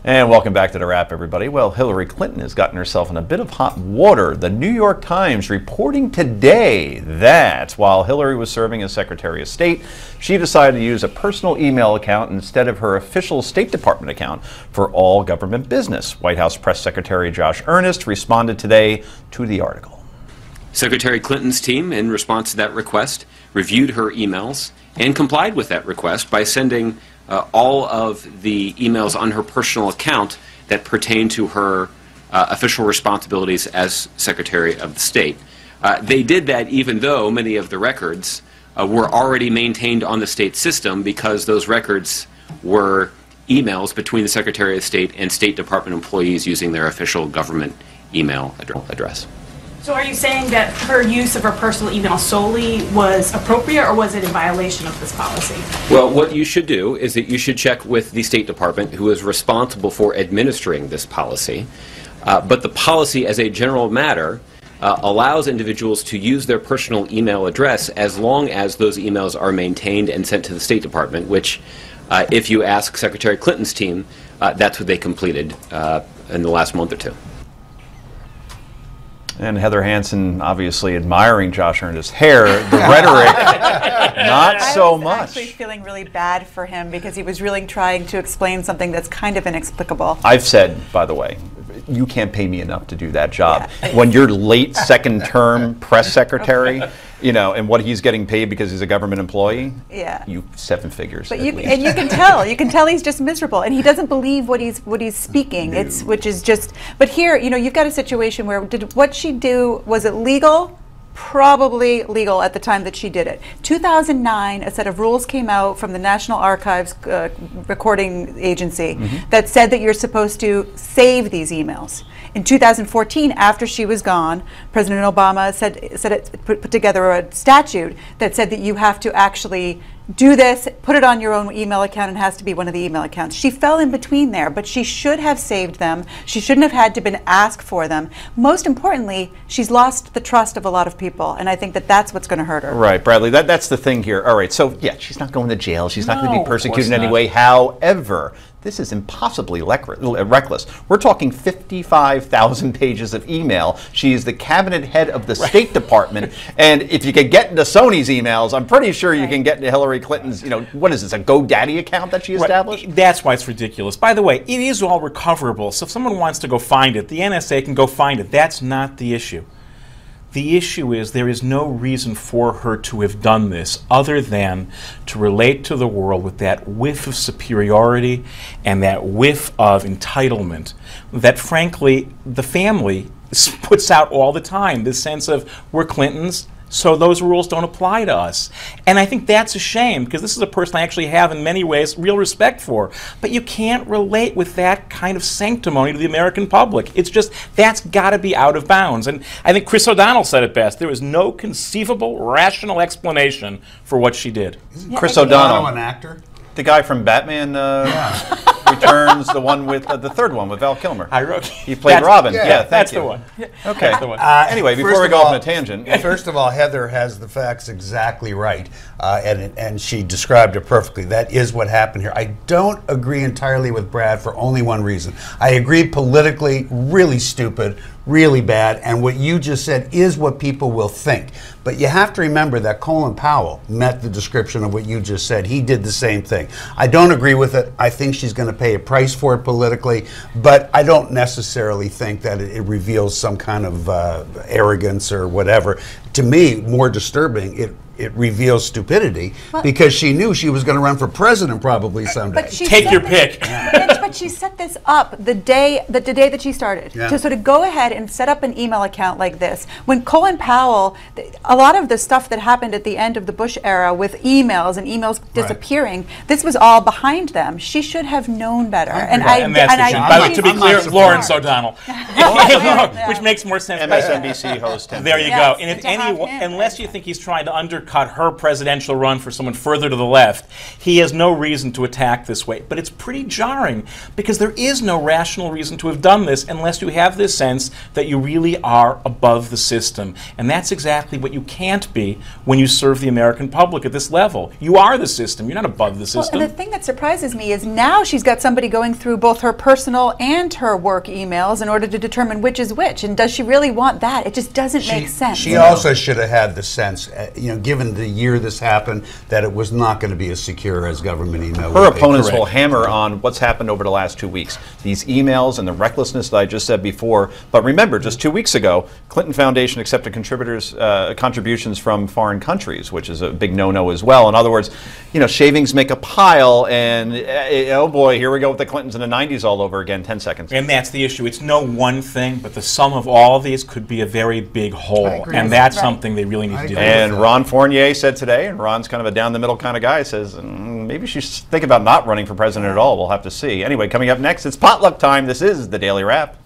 And welcome back to The Wrap, everybody. Well, Hillary Clinton has gotten herself in a bit of hot water. The New York Times reporting today that while Hillary was serving as Secretary of State, she decided to use a personal email account instead of her official State Department account for all government business. White House Press Secretary Josh Earnest responded today to the article. Secretary Clinton's team, in response to that request, reviewed her emails and complied with that request by sending all of the emails on her personal account that pertain to her official responsibilities as Secretary of the State. They did that even though many of the records were already maintained on the state system, because those records were emails between the Secretary of State and State Department employees using their official government email address. So are you saying that her use of her personal email solely was appropriate, or was it in violation of this policy? Well, what you should do is that you should check with the State Department, who is responsible for administering this policy. But the policy, as a general matter, allows individuals to use their personal email address as long as those emails are maintained and sent to the State Department, which, if you ask Secretary Clinton's team, that's what they completed in the last month or two. And Heather Hansen obviously admiring Josh Earnest's hair. The rhetoric, not so much. I was actually feeling really bad for him because he was really trying to explain something that's kind of inexplicable. I've said, by the way, you can't pay me enough to do that job. Yeah. When you're late second term press secretary, you know, and what he's getting paid because he's a government employee, yeah, you 7 figures. But you can tell he's just miserable, and he doesn't believe what he's speaking. No. Which is just. But here, you know, you've got a situation where what she do, was it legal? Probably legal at the time that she did it. 2009, a set of rules came out from the National Archives Recording Agency that said that you're supposed to save these emails. In 2014, after she was gone, President Obama put together a statute that said that you have to actually do this, put it on your own email account, and it has to be one of the email accounts. She fell in between there, but she should have saved them. She shouldn't have had to been asked for them. Most importantly, she's lost the trust of a lot of people, and I think that that's what's going to hurt her. Right, Bradley, that's the thing here. All right, so yeah, she's not going to jail. She's not going to be persecuted in any way. However, this is impossibly reckless. We're talking 55,000 pages of email. She is the cabinet head of the State Department, and if you can get into Sony's emails, I'm pretty sure you can get into Hillary Clinton's, you know, what is this, a GoDaddy account that she established? Right. That's why it's ridiculous. By the way, it is all recoverable, so if someone wants to go find it, the NSA can go find it. That's not the issue. The issue is there is no reason for her to have done this other than to relate to the world with that whiff of superiority and that whiff of entitlement that, frankly, the family puts out all the time, this sense of we're Clintons, so those rules don't apply to us. And I think that's a shame, because this is a person I actually have in many ways real respect for. But you can't relate with that kind of sanctimony to the American public. It's just, that's got to be out of bounds. And I think Chris O'Donnell said it best. There is no conceivable, rational explanation for what she did. Isn't Chris O'Donnell an actor? The guy from Batman Returns, the one with the third one with Val Kilmer. He played Robin. Yeah, that's you. the one. Okay. That's the one. Anyway, before we go off on a tangent. First of all, Heather has the facts exactly right, and she described it perfectly. That is what happened here. I don't agree entirely with Brad for only one reason. I agree politically, really stupid, really bad, and what you just said is what people will think. But you have to remember that Colin Powell met the description of what you just said. He did the same thing. I don't agree with it. I think she's going to pay a price for it politically, but I don't necessarily think that it reveals some kind of arrogance or whatever. To me, more disturbing, it reveals stupidity, because she knew she was going to run for president probably someday. Take your pick. But she set this up the day that she started to sort of go ahead and set up an email account like this. When Colin Powell, a lot of the stuff that happened at the end of the Bush era with emails and emails disappearing, this was all behind them. She should have known better. By the way, to be clear, Lawrence O'Donnell, which makes more sense. MSNBC host. There you go. And if unless you think he's trying to undercut her presidential run for someone further to the left, he has no reason to attack this way. But it's pretty jarring because there is no rational reason to have done this unless you have this sense that you really are above the system. And that's exactly what you can't be when you serve the American public at this level. You are the system. You're not above the system. Well, and the thing that surprises me is now she's got somebody going through both her personal and her work emails in order to determine which is which. And does she really want that? It just doesn't make sense. She also should have had the sense, given the year this happened, that it was not going to be as secure as government email. Her opponents will hammer on what's happened over the last 2 weeks. These emails and the recklessness that I just said before. But remember, just 2 weeks ago, Clinton Foundation accepted contributions from foreign countries, which is a big no-no as well. In other words, shavings make a pile, and oh boy, here we go with the Clintons in the 90s all over again. 10 seconds. And that's the issue. It's no one thing, but the sum of all of these could be a very big whole. And that's something they really need to deal with. And Ron Fournier said today, and Ron's kind of a down-the-middle kind of guy, says maybe she should think about not running for president at all. We'll have to see. Anyway, coming up next, it's potluck time. This is the Daily Wrap.